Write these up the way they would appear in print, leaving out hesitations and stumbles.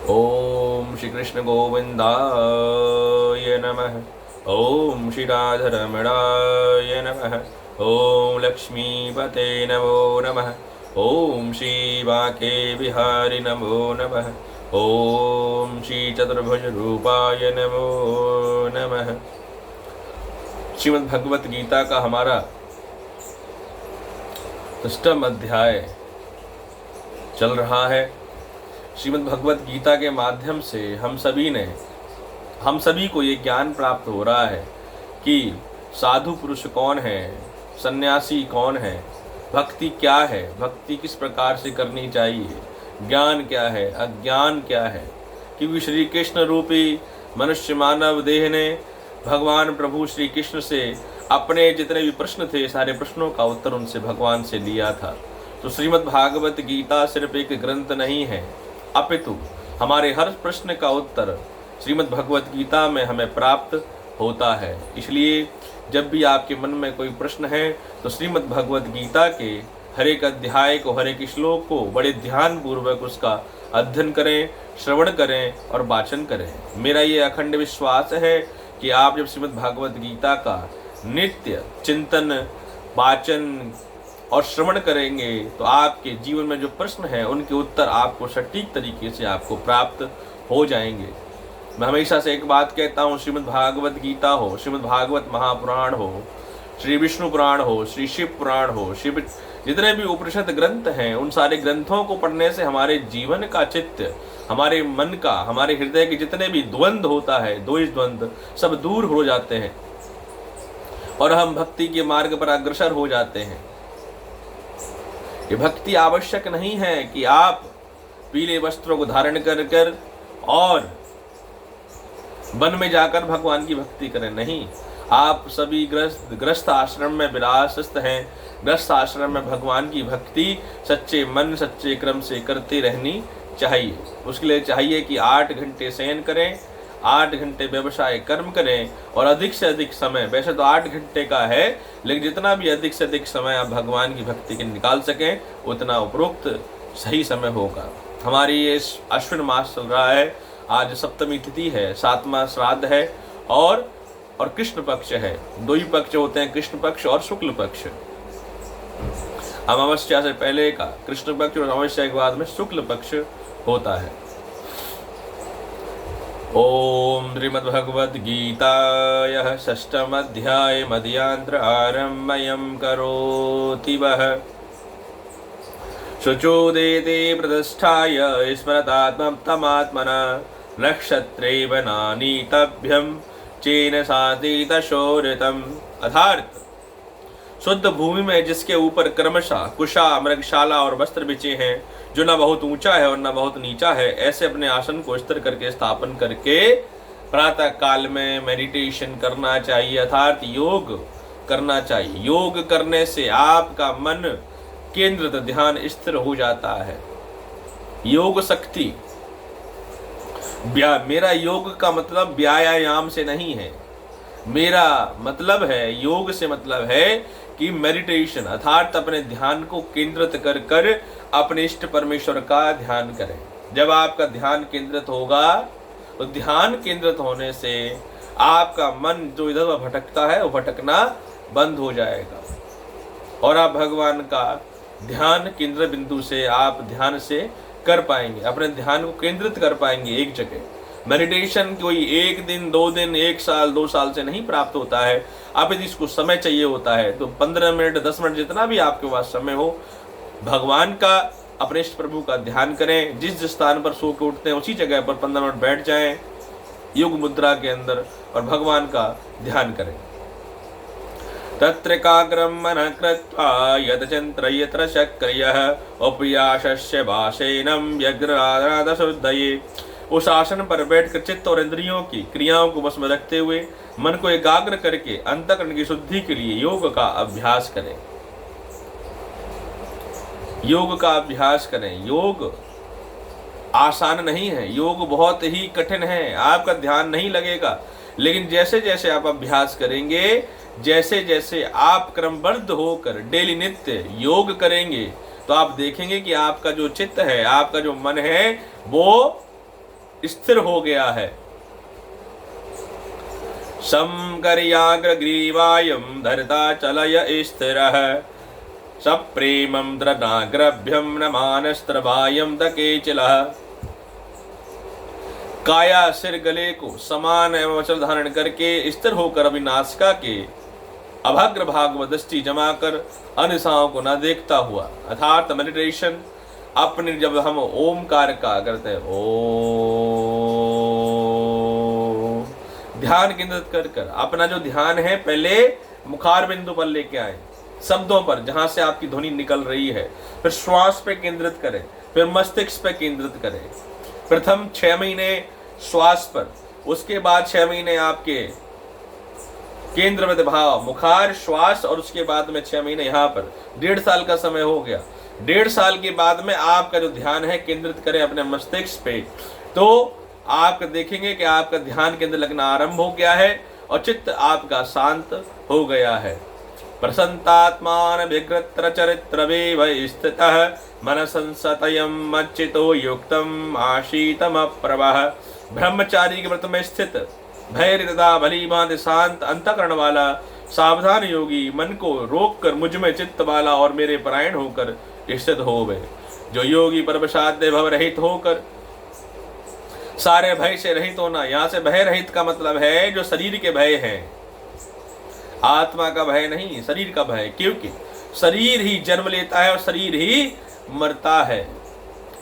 ओम श्री कृष्ण गोविंदाय नमः। ओम श्री राधारमणाय नमः। ओम लक्ष्मीपते नमो नमः। ओम श्री बाके बिहारी नमो नमः। ओम श्री चतुर्भुज रूपाय नमो नमः। श्रीमद् भगवत गीता का हमारा 6वां अध्याय चल रहा है। श्रीमद् भगवत गीता के माध्यम से हम सभी को ये ज्ञान प्राप्त हो रहा है कि साधु पुरुष कौन है, सन्यासी कौन है, भक्ति क्या है, भक्ति किस प्रकार से करनी चाहिए, ज्ञान क्या है, अज्ञान क्या है। क्योंकि श्री कृष्ण रूपी मनुष्य मानव देह ने भगवान प्रभु श्री कृष्ण से अपने जितने भी प्रश्न थे, सारे प्रश्नों का उत्तर उनसे भगवान से लिया था। तो श्रीमद् भागवत गीता सिर्फ एक ग्रंथ नहीं है, अपितु हमारे हर प्रश्न का उत्तर श्रीमद् भगवत गीता में हमें प्राप्त होता है। इसलिए जब भी आपके मन में कोई प्रश्न है तो श्रीमद् भगवत गीता के हर एक अध्याय को, हर एक श्लोक को बड़े ध्यान पूर्वक उसका अध्ययन करें, श्रवण करें और वाचन करें। मेरा ये अखंड विश्वास है कि आप जब श्रीमद् भागवत गीता का नित्य चिंतन, वाचन और श्रवण करेंगे तो आपके जीवन में जो प्रश्न हैं उनके उत्तर आपको सटीक तरीके से आपको प्राप्त हो जाएंगे। मैं हमेशा से एक बात कहता हूँ, श्रीमद् भागवत गीता हो, श्रीमद् भागवत महापुराण हो, श्री विष्णु पुराण हो, श्री शिव पुराण हो, शिव जितने भी उपनिषद ग्रंथ हैं, उन सारे ग्रंथों को पढ़ने से हमारे जीवन का चित्त, हमारे मन का, हमारे हृदय के जितने भी द्वंद्व होता है, द्वेष द्वंद्व सब दूर हो जाते हैं और हम भक्ति के मार्ग पर अग्रसर हो जाते हैं। ये भक्ति आवश्यक नहीं है कि आप पीले वस्त्रों को धारण कर और वन में जाकर भगवान की भक्ति करें। नहीं, आप सभी ग्रस्त आश्रम में विरासत हैं। ग्रस्त आश्रम में भगवान की भक्ति सच्चे मन, सच्चे क्रम से करते रहनी चाहिए। उसके लिए चाहिए कि 8 घंटे शयन करें, 8 घंटे व्यवसाय कर्म करें और अधिक से अधिक समय, वैसे तो 8 घंटे का है, लेकिन जितना भी अधिक से अधिक समय आप भगवान की भक्ति के निकाल सकें उतना उपरोक्त सही समय होगा। हमारी ये अश्विन मास चल रहा है, आज सप्तमी तिथि है, 7वां श्राद्ध है और कृष्ण पक्ष है। 2 ही पक्ष होते हैं, कृष्ण पक्ष और शुक्ल पक्ष। अमावस्या से पहले का कृष्ण पक्ष और अमावस्या के बाद में शुक्ल पक्ष होता है। ओम श्रीमद्भगवद्गीतायाः 6म् अध्याय मध्यांतर आरम्भं करोति वः। शुचोदेते प्रतिष्ठाय स्मरतात्मतमात्मना नक्षत्रेव नानीतभ्यं चेन सातीत शोरितम्। अर्थात शुद्ध भूमि में जिसके ऊपर क्रमशः कुशा, मृगशाला और वस्त्र बिछे हैं, जो न बहुत ऊंचा है और न बहुत नीचा है, ऐसे अपने आसन को स्थिर करके स्थापन करके प्रातः काल में मेडिटेशन करना चाहिए, अर्थात योग करना चाहिए। योग करने से आपका मन केंद्रित, ध्यान स्थिर हो जाता है। योग शक्ति, मेरा योग का मतलब व्यायाम से नहीं है, मेरा मतलब है, योग से मतलब है कि मेडिटेशन, अर्थात अपने ध्यान को केंद्रित कर अपने इष्ट परमेश्वर का ध्यान करें। जब आपका ध्यान केंद्रित होगा तो ध्यान केंद्रित होने से आपका मन जो इधर उधर भटकता है वो भटकना बंद हो जाएगा और आप भगवान का ध्यान केंद्र बिंदु से आप ध्यान से कर पाएंगे, अपने ध्यान को केंद्रित कर पाएंगे एक जगह। मेडिटेशन कोई 1 दिन, 2 दिन, 1 साल, 2 साल से नहीं प्राप्त होता है। आप यदि इसको समय चाहिए होता है तो 15 मिनट, 10 मिनट, जितना भी आपके पास समय हो, भगवान का, अपने इष्ट प्रभु का ध्यान करें। जिस स्थान पर सो के उठते हैं उसी जगह पर 15 मिनट बैठ जाएं योग मुद्रा के अंदर और भगवान का ध्यान करें। तत्रैकाग्रं मनः कृत्वा यतचिंत्र यत्र शक्रियः उपयासस्य वासेनं व्यग्रराधशुद्धये। उस आसन पर बैठकर चित्त और इंद्रियों की क्रियाओं को बस में रखते हुए मन को एकाग्र करके अंतःकरण की शुद्धि के लिए योग का अभ्यास करें। योग का अभ्यास करें। योग आसान नहीं है, योग बहुत ही कठिन है, आपका ध्यान नहीं लगेगा। लेकिन जैसे जैसे आप अभ्यास करेंगे, जैसे जैसे आप क्रमबद्ध होकर डेली नित्य योग करेंगे तो आप देखेंगे कि आपका जो चित्त है, आपका जो मन है, वो स्थिर हो गया है। शंकर्याग्रग्रीवायं धरता चलय स्थिरः सप्रेमं दृढाग्रभ्यं न मानस्त्रवायं दकेचिलः। काया सिर गले को समान एवं अचल धारण करके स्थिर होकर अभी नासिका के अभग्र भाग में दृष्टि जमाकर अन्य दिशाओं को न देखता हुआ, अर्थात मेडिटेशन अपने जब हम ओमकार का करते हैं, ओ ध्यान केंद्रित कर कर अपना जो ध्यान है पहले मुखार बिंदु पर लेके आए, शब्दों पर जहां से आपकी ध्वनि निकल रही है, फिर श्वास पे केंद्रित करें, फिर मस्तिष्क पे केंद्रित करें। प्रथम 6 महीने श्वास पर, उसके बाद 6 महीने आपके केंद्र में भाव मुखार श्वास, और उसके बाद में 6 महीने यहाँ पर। 1.5 साल का समय हो गया। 1.5 साल के बाद में आपका जो ध्यान है केंद्रित करें अपने मस्तिष्क पे, तो आप देखेंगे कि आपका ध्यान केंद्र लगना आरंभ हो गया है और चित्त आपका शांत हो गया है। प्रसन्नात्मान विग्रत्र चरित्रवेव स्थितः मन संसतयं मच्चितो युक्तम आशीतम प्रवह। ब्रह्मचारी के व्रत में स्थित भय तथा भली भांति शांत अंतःकरण वाला सावधान योगी मन को रोक कर मुझ में चित्त वाला और मेरे परायण होकर स्थित होवे। जो योगी परवशाद्य भव रहित होकर सारे भय से रहित होना, यहाँ से भय रहित का मतलब है जो शरीर के भय हैं, आत्मा का भय नहीं, शरीर का भय, क्योंकि शरीर ही जन्म लेता है और शरीर ही मरता है।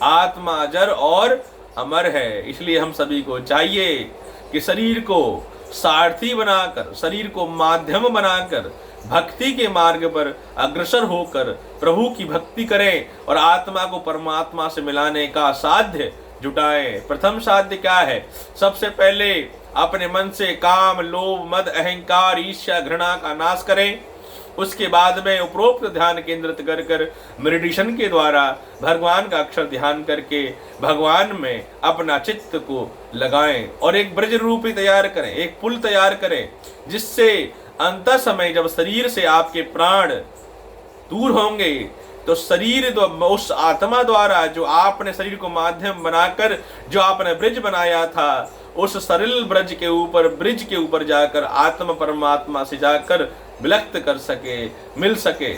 आत्मा जड़ और अमर है। इसलिए हम सभी को चाहिए कि शरीर को सारथी बनाकर, शरीर को माध्यम बनाकर भक्ति के मार्ग पर अग्रसर होकर प्रभु की भक्ति करें और आत्मा को परमात्मा से मिलाने का साध्य जुटाएं। प्रथम साध्य क्या है? सबसे पहले अपने मन से काम, लोभ, मद, अहंकार, ईर्ष्या, घृणा का नाश करें। उसके बाद में उपरोक्त ध्यान केंद्रित कर कर मेडिटेशन के द्वारा भगवान का अक्षर ध्यान करके भगवान में अपना चित्त को लगाएं और एक ब्रज रूपी तैयार करें, एक पुल तैयार करें, जिससे अंत समय जब शरीर से आपके प्राण दूर होंगे तो शरीर उस आत्मा द्वारा जो आपने शरीर को माध्यम बनाकर जो आपने ब्रिज बनाया था, उस सरल ब्रज के ऊपर, ब्रिज के ऊपर जाकर आत्मा परमात्मा से जाकर विलक्त कर सके, मिल सके।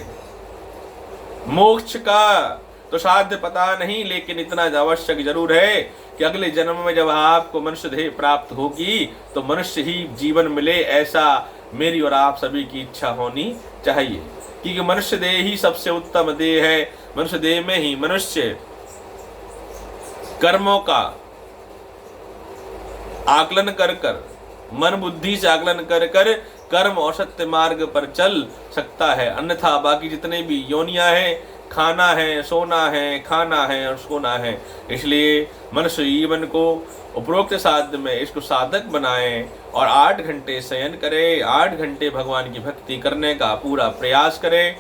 मोक्ष का तो साध्य पता नहीं, लेकिन इतना आवश्यक जरूर है कि अगले जन्म में जब आपको मनुष्य देह प्राप्त होगी तो मनुष्य ही जीवन मिले, ऐसा मेरी और आप सभी की इच्छा होनी चाहिए। क्योंकि मनुष्य देह ही सबसे उत्तम देह है। मनुष्य देह में ही मनुष्य कर्मों का आकलन कर कर, मन बुद्धि से आकलन कर कर कर्म और सत्य मार्ग पर चल सकता है। अन्यथा बाकी जितने भी योनियां हैं, खाना है, सोना है, खाना है और सोना है। इसलिए मनुष्य जीवन को उपरोक्त साध्य में इसको साधक बनाएं और 8 घंटे शयन करें, 8 घंटे भगवान की भक्ति करने का पूरा प्रयास करें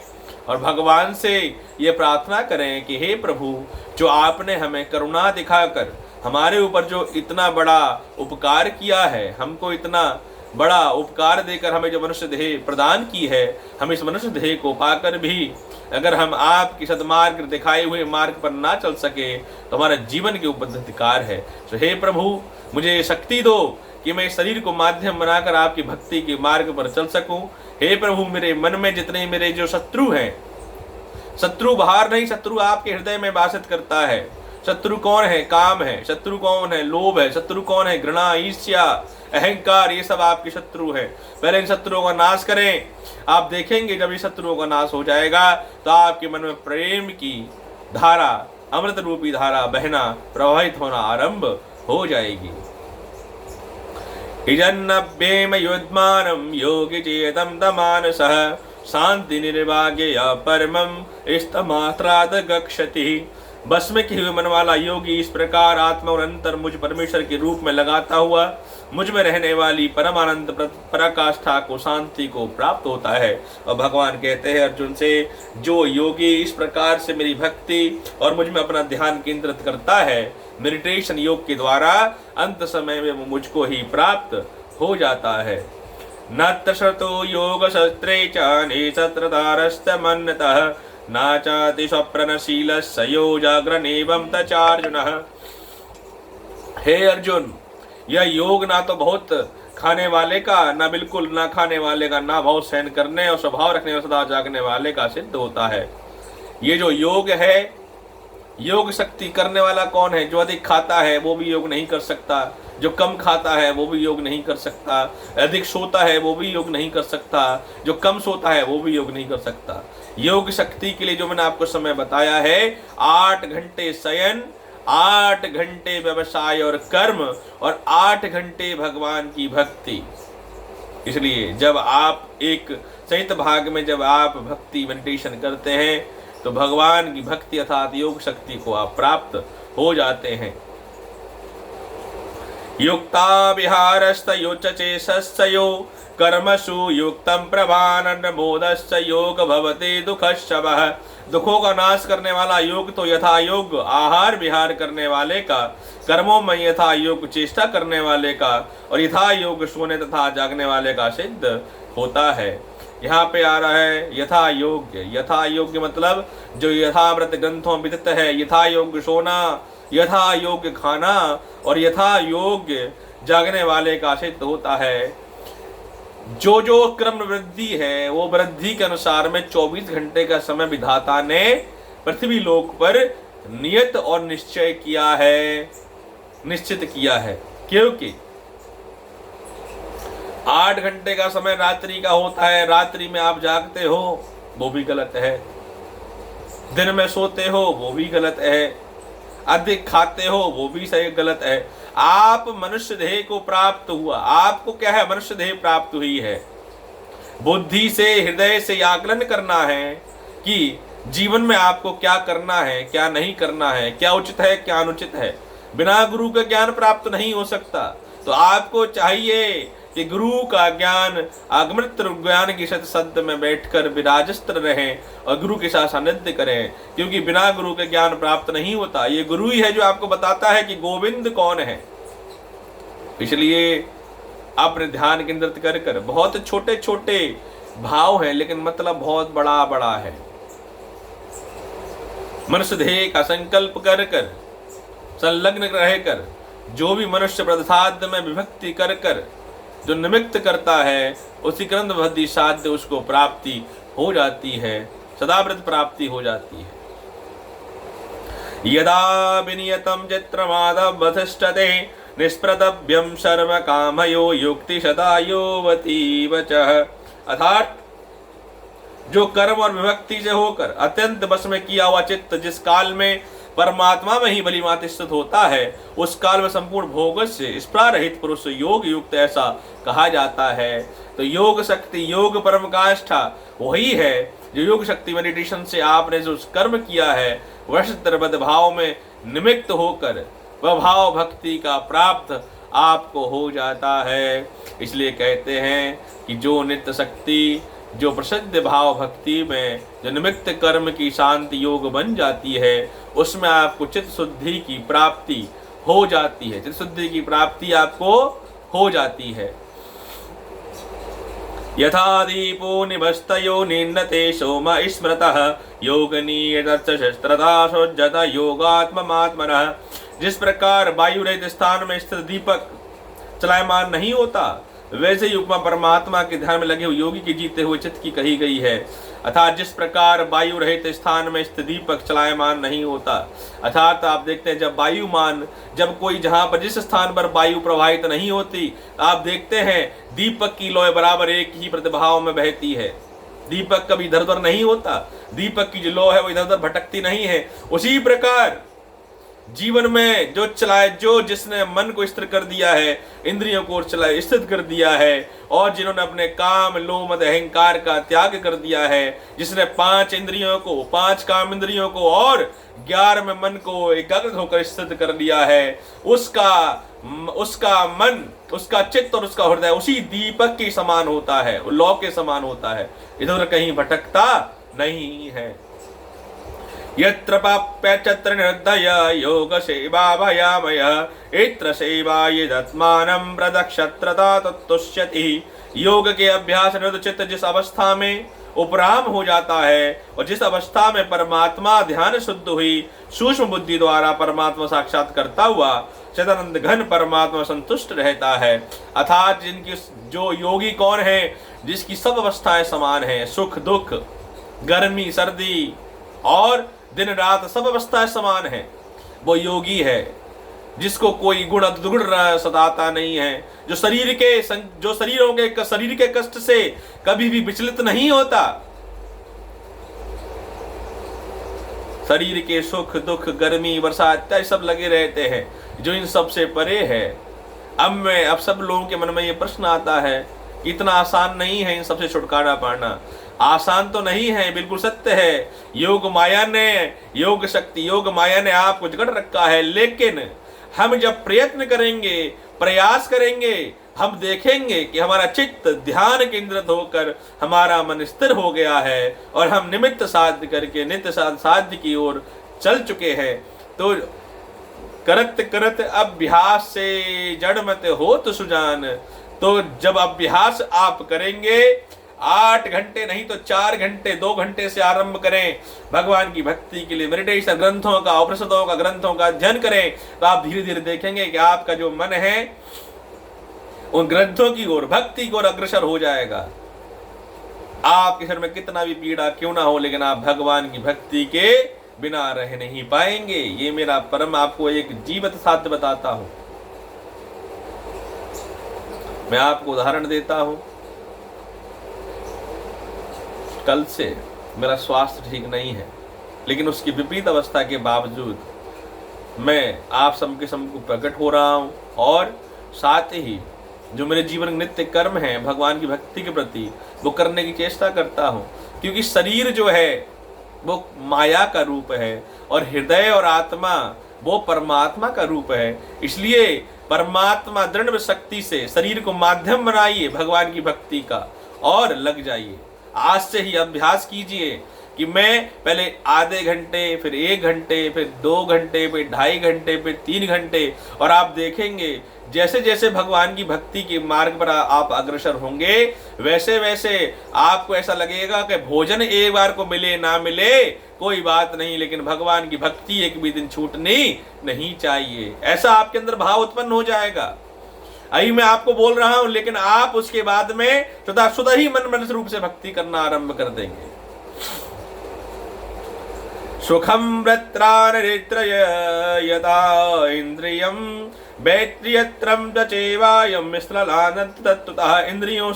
और भगवान से ये प्रार्थना करें कि हे प्रभु, जो आपने हमें करुणा दिखाकर हमारे ऊपर जो इतना बड़ा उपकार किया है, हमको इतना बड़ा उपकार देकर हमें जो मनुष्य देह प्रदान की है, हम इस मनुष्य देह को पाकर भी अगर हम आपकी सद्मार्ग दिखाए हुए मार्ग पर ना चल सके तो हमारा जीवन के ऊपर अधिकार है। तो हे प्रभु, मुझे शक्ति दो कि मैं शरीर को माध्यम बनाकर आपकी भक्ति के मार्ग पर चल सकूं। हे प्रभु, मेरे मन में जितने मेरे जो शत्रु हैं, शत्रु बाहर नहीं, शत्रु आपके हृदय में वासित करता है। शत्रु कौन है? काम है। शत्रु कौन है? लोभ है। शत्रु कौन है? घृणा, ईर्ष्या, अहंकार, ये सब आपके शत्रु है। पहले इन शत्रुओं का नाश करें। आप देखेंगे जब ये शत्रुओं का नाश हो जाएगा तो आपके मन में प्रेम की धारा, अमृत रूपी धारा बहना, प्रवाहित होना आरंभ हो जाएगी। इजन्नभ्येम युद्मानं योगी चेतम तमानसः शांति निर्भाग्य परमं इस्तमात्राद गच्छति। बस में किए हुए मन वाला योगी इस प्रकार आत्मा और अंतर मुझ परमेश्वर के रूप में लगाता हुआ मुझ में रहने वाली परमानंद पराकाष्ठा को, शांति को प्राप्त होता है। और भगवान कहते हैं अर्जुन से, जो योगी इस प्रकार से मेरी भक्ति और मुझ में अपना ध्यान केंद्रित करता है मेडिटेशन योग के द्वारा, अंत समय में वो मुझको ही प्राप्त हो जाता है। न तशतो योग शस्त्रे च निशत्रधारस्तमन्नतः नाचाति स्वप्नशीलस्य यो जाग्रनेवं तचार्जुनः। हे अर्जुन, यह योग ना तो बहुत खाने वाले का, ना बिल्कुल ना खाने वाले का, ना बहुत सहन करने और स्वभाव रखने और सदा जागने वाले का सिद्ध होता है। ये जो योग है, योग शक्ति करने वाला कौन है? जो अधिक खाता है वो भी योग नहीं कर सकता, जो कम खाता है वो भी योग नहीं कर सकता, अधिक सोता है वो भी योग नहीं कर सकता, जो कम सोता है वो भी योग नहीं कर सकता। योग शक्ति के लिए जो मैंने आपको समय बताया है, 8 घंटे शयन, 8 घंटे व्यवसाय और कर्म और 8 घंटे भगवान की भक्ति। इसलिए जब आप एक संहित भाग में जब आप भक्ति मेडिटेशन करते हैं तो भगवान की भक्ति अर्थात योग शक्ति को आप प्राप्त हो जाते हैं। युक्ता विहारस्तयोचचेषस्तयो कर्मसु युक्तम प्रभानन बोधश्च योग भवते दुःखशवः। दुखों का नाश करने वाला योग तो यथा योग आहार विहार करने वाले का, कर्मों में यथा योग चेष्टा करने वाले का और यथा योग सोने तथा जागने वाले का सिद्ध होता है। यहाँ पे आ रहा है यथा योग्य। यथा योग्य मतलब जो यथाव्रत ग्रंथों विदित है, यथा योग्य सोना, यथा योग्य खाना और यथा योग्य जागने वाले का सिद्ध होता है। जो जो क्रम वृद्धि है वो वृद्धि के अनुसार में 24 घंटे का समय विधाता ने पृथ्वी लोक पर नियत और निश्चय किया है, निश्चित किया है। क्योंकि 8 घंटे का समय रात्रि का होता है, रात्रि में आप जागते हो वो भी गलत है, दिन में सोते हो वो भी गलत है, अधिक खाते हो वो भी सही गलत है। आप मनुष्य देह को प्राप्त हुआ, आपको क्या है? मनुष्य देह प्राप्त हुई है। बुद्धि से हृदय से आकलन करना है कि जीवन में आपको क्या करना है, क्या नहीं करना है, क्या उचित है, क्या अनुचित है। बिना गुरु का ज्ञान प्राप्त नहीं हो सकता। तो आपको चाहिए कि गुरु का ज्ञान आगमृत ज्ञान की सत्संग में बैठकर विराजस्त रहें और गुरु के साथ सानिध्य करें, क्योंकि बिना गुरु के ज्ञान प्राप्त नहीं होता। ये गुरु ही है जो आपको बताता है कि गोविंद कौन है। इसलिए अपने ध्यान केंद्रित कर कर, बहुत छोटे छोटे भाव हैं लेकिन मतलब बहुत बड़ा बड़ा है। मनुष्य देह का संकल्प कर कर संलग्न रहकर जो भी मनुष्य प्रसाद में विभक्ति कर कर जो निमित्त करता है उसी क्रंद भद्दी साध्य उसको प्राप्ति हो जाती है, सदाव्रत प्राप्ति हो जाती है। यदा विनियतम चित्रमादव वधिष्ठते निष्प्रतभ्यम सर्व कामयो युक्ति शतायोवती वचः। अर्थात जो कर्म और विभक्ति से होकर अत्यंत बस में किया हुआ चित्त जिस काल में परमात्मा में ही बलिमात स्थित होता है, उस काल में संपूर्ण भोग से स्पृहारहित पुरुष योग युक्त ऐसा कहा जाता है। तो योग शक्ति, योग परम काष्ठा वही है जो योग शक्ति मेडिटेशन से आपने जो कर्म किया है वशत्रबद्ध भाव में निमित्त होकर वह भाव भक्ति का प्राप्त आपको हो जाता है। इसलिए कहते हैं कि जो नित्य शक्ति, जो प्रसिद्ध भाव भक्ति में जो निमित्त कर्म की शांति योग बन जाती है, उसमें आपको चित्त शुद्धि की प्राप्ति हो जाती है। चित्त शुद्धि की प्राप्ति आपको हो जाती है। यथा दीपो निभस्तयो निन्नते सोम स्मृतः योगनीयतश्च शस्त्रता सोज्जत योगात्ममात्मनः। जिस प्रकार वायु रहित स्थान में स्थित दीपक चलायमान नहीं होता, वैसे ही उपमा परमात्मा के ध्यान में लगे हुए योगी के जीते हुए चित्त की कही गई है। अर्थात जिस प्रकार वायु रहित स्थान में स्थित दीपक चलायमान नहीं होता, अर्थात आप देखते हैं जब वायुमान, जब कोई जहां पर जिस स्थान पर वायु प्रवाहित नहीं होती, आप देखते हैं दीपक की लौ बराबर एक ही प्रतिभाव में बहती है। दीपक कभी इधर उधर नहीं होता, दीपक की जो लौ है वो इधर उधर भटकती नहीं है। उसी प्रकार जीवन में जो चलाए, जो जिसने मन को स्थिर कर दिया है, इंद्रियों को चलाए स्थित कर दिया है, और जिन्होंने अपने काम लोभ मद अहंकार का त्याग कर दिया है, जिसने 5 इंद्रियों को, 5 काम इंद्रियों को और 11 में मन को एकाग्र होकर स्थित कर लिया है, उसका मन, उसका चित्त और उसका हृदय उसी दीपक के समान होता है, लौ के समान होता है, इधर कहीं भटकता नहीं है। यत्र पाप्यचत्र निर्दय योग सेवा भयामय इत्र सेवा यदत्मानं प्रदक्षत्रता तत्तुष्यति। योग के अभ्यास निरुद्ध चित्त जिस अवस्था में उपराम हो जाता है और जिस अवस्था में परमात्मा ध्यान शुद्ध हुई सूक्ष्म बुद्धि द्वारा परमात्मा साक्षात करता हुआ सदानंद घन परमात्मा संतुष्ट रहता है। अर्थात जिनकी जो योगी कौन है, जिसकी सब अवस्थाएं समान हैं, सुख दुख, गर्मी सर्दी और दिन रात सब अवस्थाएं समान है, वो योगी है। जिसको कोई गुण दुगुण सताता नहीं है, जो शरीर के कष्ट से कभी भी विचलित नहीं होता, शरीर के सुख दुख गर्मी वर्षा इत्यादि सब लगे रहते हैं, जो इन सब से परे है। अब सब लोगों के मन में ये प्रश्न आता है कि इतना आसान नहीं है इन सबसे छुटकारा पाना। आसान तो नहीं है, बिल्कुल सत्य है। योग शक्ति योग माया ने आपको जकड़ रखा है, लेकिन हम जब प्रयत्न करेंगे, प्रयास करेंगे, हम देखेंगे कि हमारा चित्त ध्यान केंद्रित होकर हमारा मन स्थिर हो गया है और हम निमित्त साध्य करके नित्य साध्य की ओर चल चुके हैं। तो करत करत अभ्यास से जड़ मत हो तो सुजान। तो जब अभ्यास आप करेंगे, 8 घंटे नहीं तो 4 घंटे 2 घंटे से आरंभ करें भगवान की भक्ति के लिए, मेडिटेशन ग्रंथों का, उपनिषदों का, ग्रंथों का अध्ययन करें, तो आप धीरे धीरे देखेंगे कि आपका जो मन है उन ग्रंथों की ओर, भक्ति की ओर अग्रसर हो जाएगा। आपके शरीर में कितना भी पीड़ा क्यों ना हो, लेकिन आप भगवान की भक्ति के बिना रह नहीं पाएंगे। ये मेरा परम आपको एक जीवित साध्य बताता हूं। मैं आपको उदाहरण देता हूं। कल से मेरा स्वास्थ्य ठीक नहीं है, लेकिन उसकी विपरीत अवस्था के बावजूद मैं आप सबके सम्मुख प्रकट हो रहा हूं और साथ ही जो मेरे जीवन के नित्य कर्म है भगवान की भक्ति के प्रति, वो करने की चेष्टा करता हूं। क्योंकि शरीर जो है वो माया का रूप है और हृदय और आत्मा वो परमात्मा का रूप है। इसलिए परमात्मा दृढ़ शक्ति से शरीर को माध्यम बनाइए भगवान की भक्ति का और लग जाइए। आज से ही अभ्यास कीजिए कि मैं पहले आधे घंटे, फिर 1 घंटे, फिर 2 घंटे, फिर 2.5 घंटे, फिर 3 घंटे, और आप देखेंगे जैसे जैसे भगवान की भक्ति के मार्ग पर आप अग्रसर होंगे, वैसे वैसे आपको ऐसा लगेगा कि भोजन एक बार को मिले ना मिले कोई बात नहीं, लेकिन भगवान की भक्ति एक भी दिन छूटनी नहीं चाहिए। ऐसा आपके अंदर भाव उत्पन्न हो जाएगा। अभी मैं आपको बोल रहा हूं, लेकिन आप उसके बाद में सदा ही मन रूप से भक्ति करना आरंभ कर देंगे। सुखम वृत्रानरित्रय यदा इंद्रियम वैत्रियत्रम चेवायम मिश्रलानतः। इंद्रियों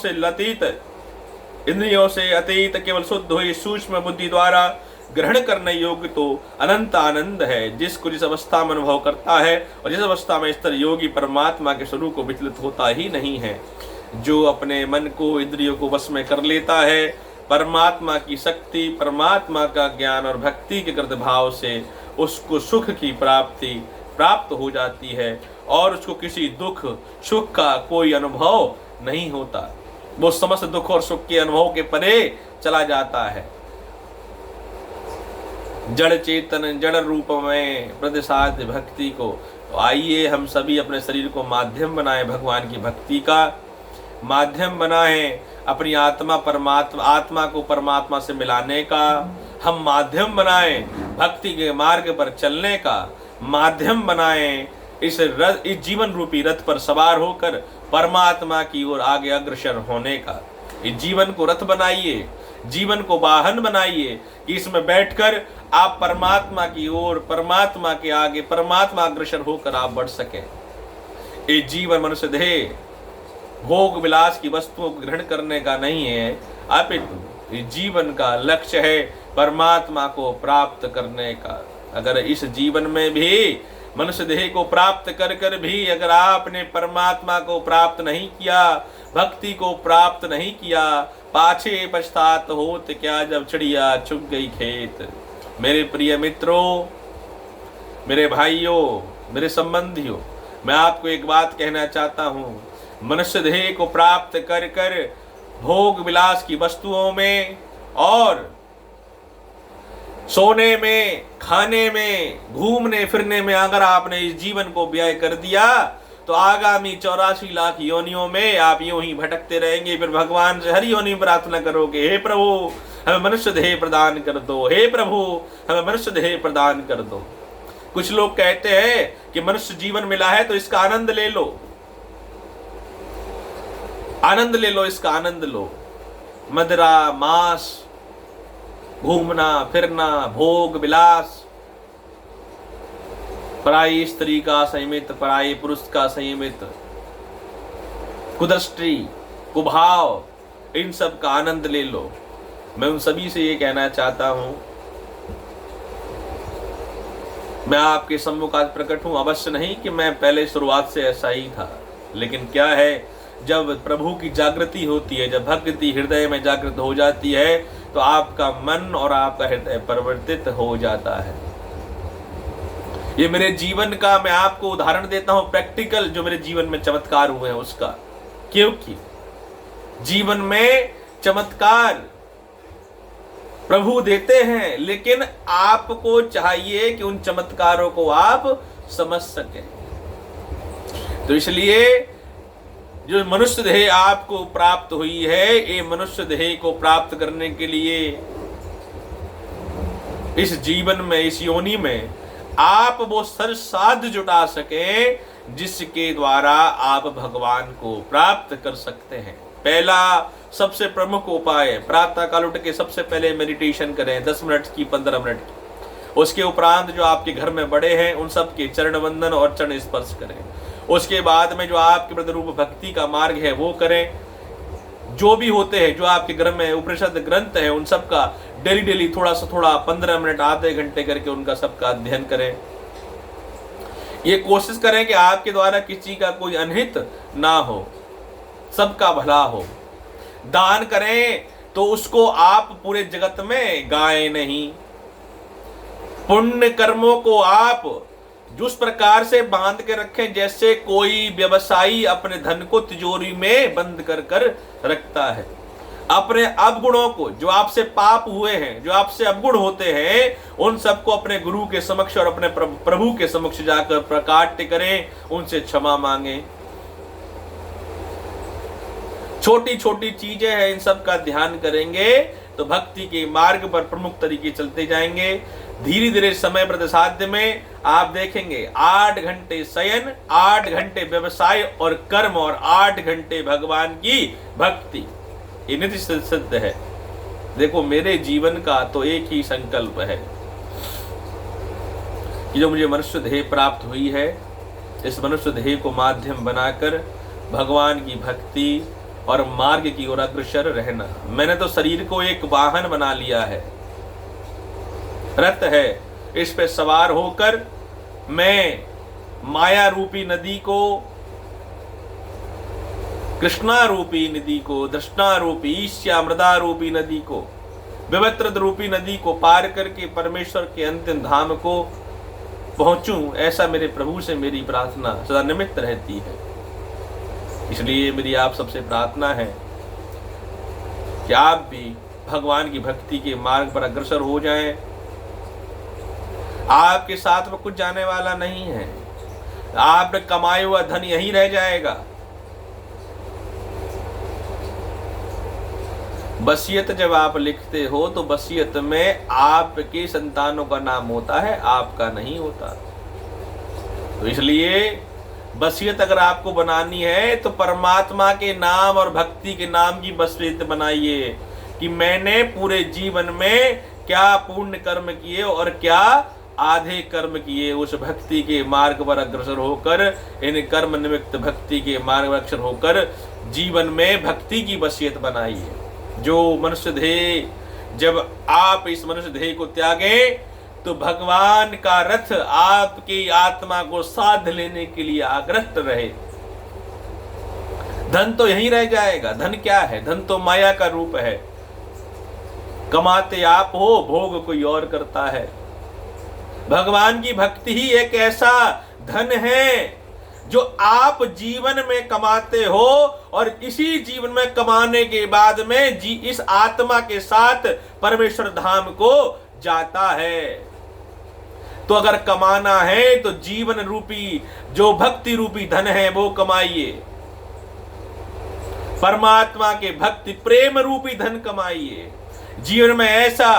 से अतीत केवल शुद्ध हुई सूक्ष्म बुद्धि द्वारा ग्रहण करने योग्य तो अनंत आनंद है, जिसको जिस अवस्था में अनुभव करता है और जिस अवस्था में स्थिर योगी परमात्मा के स्वरूप को विचलित होता ही नहीं है। जो अपने मन को, इंद्रियों को वश में कर लेता है, परमात्मा की शक्ति, परमात्मा का ज्ञान और भक्ति के कृत भाव से उसको सुख की प्राप्ति प्राप्त हो जाती है और उसको किसी दुख सुख का कोई अनुभव नहीं होता। वो समस्त दुख और सुख के अनुभव के परे चला जाता है। जड़ चेतन जड़ रूप में प्रतिसाद भक्ति को, आइए हम सभी अपने शरीर को माध्यम बनाएं, भगवान की भक्ति का माध्यम बनाएं, अपनी आत्मा को परमात्मा से मिलाने का हम माध्यम बनाएं, भक्ति के मार्ग पर चलने का माध्यम बनाएं, इस जीवन रूपी रथ पर सवार होकर परमात्मा की ओर आगे अग्रसर होने का। इस जीवन को रथ बनाइए, जीवन को वाहन बनाइए कि इसमें बैठकर आप परमात्मा की ओर, परमात्मा के आगे, परमात्मा अग्रसर होकर आप बढ़ सकें। ये जीवन मनुष्य देह भोग विलास की वस्तुओं को ग्रहण करने का नहीं है, अपितु इस जीवन का लक्ष्य है परमात्मा को प्राप्त करने का। अगर इस जीवन में भी मनुष्य देह को प्राप्त कर कर भी अगर आपने परमात्मा को प्राप्त नहीं किया, भक्ति को प्राप्त नहीं किया, पाछे पछतात होत क्या जब चिड़िया चुग गई खेत। मेरे प्रिय मित्रों, मेरे भाइयों, मेरे संबंधियों, मैं आपको एक बात कहना चाहता हूँ। मनुष्य देह को प्राप्त कर कर भोग विलास की वस्तुओं में और सोने में, खाने में, घूमने फिरने में अगर आपने इस जीवन को व्यय कर दिया तो आगामी 84 लाख योनियों में आप यूं ही भटकते रहेंगे। फिर भगवान से हर योनि प्रार्थना करोगे, हे प्रभु हमें मनुष्य देह प्रदान कर दो, हे प्रभु हमें मनुष्य देह प्रदान कर दो। कुछ लोग कहते हैं कि मनुष्य जीवन मिला है तो इसका आनंद ले लो, आनंद ले लो, इसका आनंद लो। मदिरा, मांस, घूमना फिरना, भोग विलास, पराई स्त्री का संयमित, पराई पुरुष का संयमित, कुदृष्टि, कुभाव, इन सब का आनंद ले लो। मैं उन सभी से ये कहना चाहता हूं, मैं आपके सम्मुख आज प्रकट हूं, अवश्य नहीं कि मैं पहले शुरुआत से ऐसा ही था, लेकिन क्या है, जब प्रभु की जागृति होती है, जब भक्ति हृदय में जागृत हो जाती है, तो आपका मन और आपका हृदय परिवर्तित हो जाता है। ये मेरे जीवन का मैं आपको उदाहरण देता हूं, प्रैक्टिकल, जो मेरे जीवन में चमत्कार हुए हैं उसका। क्योंकि जीवन में चमत्कार प्रभु देते हैं, लेकिन आपको चाहिए कि उन चमत्कारों को आप समझ सकें। तो इसलिए जो मनुष्य देह आपको प्राप्त हुई है, ये मनुष्य देह को प्राप्त करने के लिए इस जीवन में, इस योनि में आप वो साध जुटा सकें जिसके द्वारा आप भगवान को प्राप्त कर सकते हैं। पहला सबसे प्रमुख उपाय, प्रातः काल उठ के सबसे पहले मेडिटेशन करें 10 मिनट की, 15 मिनट की। उसके उपरांत जो आपके घर में बड़े हैं उन सब के चरण वंदन और चरण स्पर्श करें। उसके बाद में जो आपके प्रतिरूप भक्ति का मार्ग है वो करें। जो भी होते हैं, जो आपके घर में उपनिषद ग्रंथ है, उन सब का डेली थोड़ा सा, थोड़ा 15 मिनट, आधे घंटे करके उनका सबका अध्ययन करें। ये कोशिश करें कि आपके द्वारा किसी का कोई अनहित ना हो, सबका भला हो। दान करें तो उसको आप पूरे जगत में गाएं नहीं। पुण्य कर्मों को आप जिस प्रकार से बांध के रखें, जैसे कोई व्यवसायी अपने धन को तिजोरी में बंद कर कर रखता है। अपने अवगुणों को, जो आपसे पाप हुए हैं, जो आपसे अवगुण होते हैं, उन सबको अपने गुरु के समक्ष और अपने प्रभु के समक्ष जाकर प्रकाट्य करें, उनसे क्षमा मांगे। छोटी छोटी चीजें हैं, इन सब का ध्यान करेंगे तो भक्ति के मार्ग पर प्रमुख तरीके चलते जाएंगे। धीरे धीरे समय प्रतिसाध्य में आप देखेंगे 8 घंटे शयन, 8 घंटे व्यवसाय और कर्म और 8 घंटे भगवान की भक्ति, ये नित्य सिद्ध है। देखो, मेरे जीवन का तो एक ही संकल्प है कि जो मुझे मनुष्य देह प्राप्त हुई है, इस मनुष्य देह को माध्यम बनाकर भगवान की भक्ति और मार्ग की ओर अग्रसर रहना। मैंने तो शरीर को एक वाहन बना लिया है, रथ है, इस पे सवार होकर मैं माया रूपी नदी को, कृष्णा रूपी नदी को, दृष्णा रूपी, ईश्या मृदा रूपी नदी को, विवत्र रूपी नदी को पार करके परमेश्वर के अंतिम धाम को पहुंचूं, ऐसा मेरे प्रभु से मेरी प्रार्थना सदा निमित्त रहती है। इसलिए मेरी आप सबसे प्रार्थना है कि आप भी भगवान की भक्ति के मार्ग पर अग्रसर हो जाएं। आपके साथ में कुछ जाने वाला नहीं है, आपने कमाया हुआ धन यहीं रह जाएगा। वसीयत जब आप लिखते हो तो वसीयत में आपके संतानों का नाम होता है, आपका नहीं होता। तो इसलिए वसीयत अगर आपको बनानी है तो परमात्मा के नाम और भक्ति के नाम की वसीयत बनाइए कि मैंने पूरे जीवन में क्या पुण्य कर्म किए और क्या आधे कर्म किए। उस भक्ति के मार्ग पर अग्रसर होकर, इन कर्म निमित्त भक्ति के मार्ग पर अग्रसर होकर जीवन में भक्ति की वसीयत बनाइए। जो मनुष्य देह, जब आप इस मनुष्य देह को त्यागें तो भगवान का रथ आपकी आत्मा को साध लेने के लिए आग्रस्त रहे। धन तो यहीं रह जाएगा। धन क्या है? धन तो माया का रूप है। कमाते आप हो, भोग कोई और करता है। भगवान की भक्ति ही एक ऐसा धन है जो आप जीवन में कमाते हो और इसी जीवन में कमाने के बाद में इस आत्मा के साथ परमेश्वर धाम को जाता है। तो अगर कमाना है तो जीवन रूपी जो भक्ति रूपी धन है वो कमाइए, परमात्मा के भक्ति प्रेम रूपी धन कमाइए। जीवन में ऐसा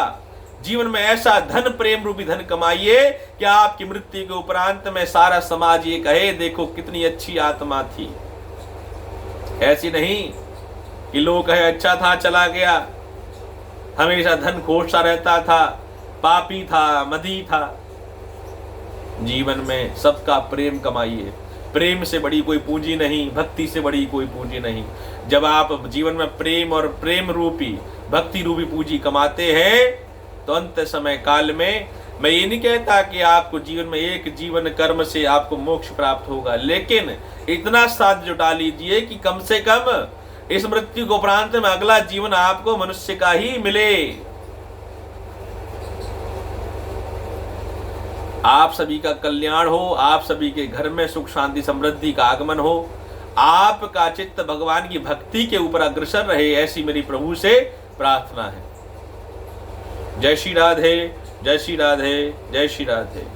जीवन में ऐसा धन, प्रेम रूपी धन कमाइए कि आपकी मृत्यु के उपरांत में सारा समाज ये कहे देखो कितनी अच्छी आत्मा थी। ऐसी नहीं कि लोग कहे अच्छा था चला गया, हमेशा धन खोजता रहता था, पापी था, मदी था। जीवन में सबका प्रेम कमाइए। प्रेम से बड़ी कोई पूंजी नहीं, भक्ति से बड़ी कोई पूंजी नहीं। जब आप जीवन में प्रेम और प्रेम रूपी, भक्ति रूपी पूंजी कमाते हैं तो अंत समय काल में, मैं ये नहीं कहता कि आपको जीवन में एक जीवन कर्म से आपको मोक्ष प्राप्त होगा, लेकिन इतना साथ जुटा लीजिए कि कम से कम इस मृत्यु को उपरांत में अगला जीवन आपको मनुष्य का ही मिले। आप सभी का कल्याण हो, आप सभी के घर में सुख शांति समृद्धि का आगमन हो, आपका चित्त भगवान की भक्ति के ऊपर अग्रसर रहे, ऐसी मेरी प्रभु से प्रार्थना है। जय श्री राधे, जय श्री राधे, जय श्री राधे।